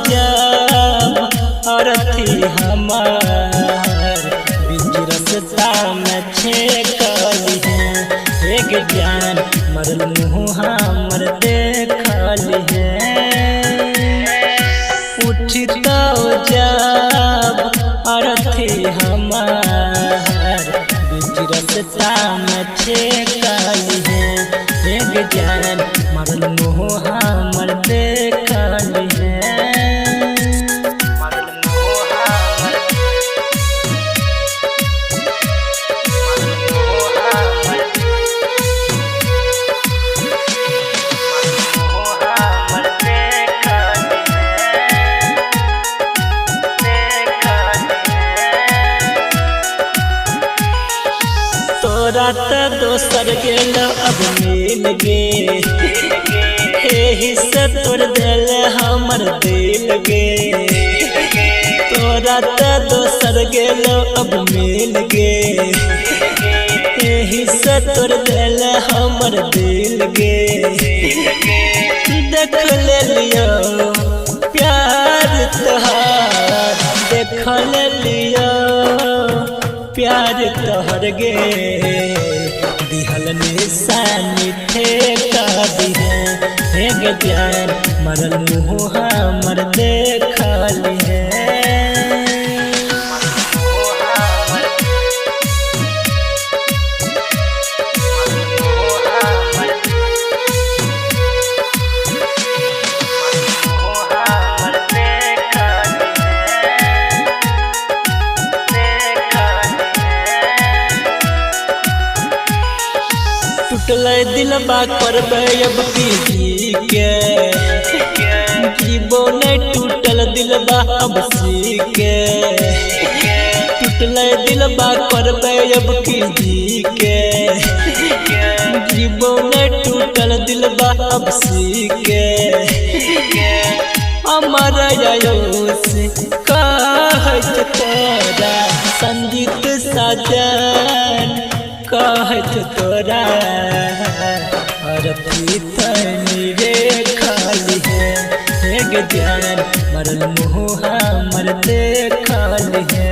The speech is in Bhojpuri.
जब अरथी हमार बीच रस्ता में छेकली है एक जान मरल मुँह हमर देखली है। उठता जब अरथी हमार बीच रस्ता में छेकली है एक जान मरल मुँह हमर देखली है। तोरा त दोसर गेल अब मिल गे एही से तोड़ दिल हमर दिल गे। तोरा त दोसर गेल अब मिल गे एही से तोड़ दिल हमर दिल गे। देख ले लियो प्यार तोहार देख ले लियो प्यार तोहर गे दिहल निशानी ठेका दिहे हेग जान मरल मुँह हमर देखली है। टूटल दिलबा करबे अब की के जीवो नहीं टूटल दिलबा अब सीके। टूटल दिलबा करबे अब की के जीवो नहीं टूटल दिलबा अब सीके। अमर आयुष कहत तोरा संगीत साजन कहत तोरा अरथी तनी रे खाली है हेग जान मरल मुँह हमर देखली है।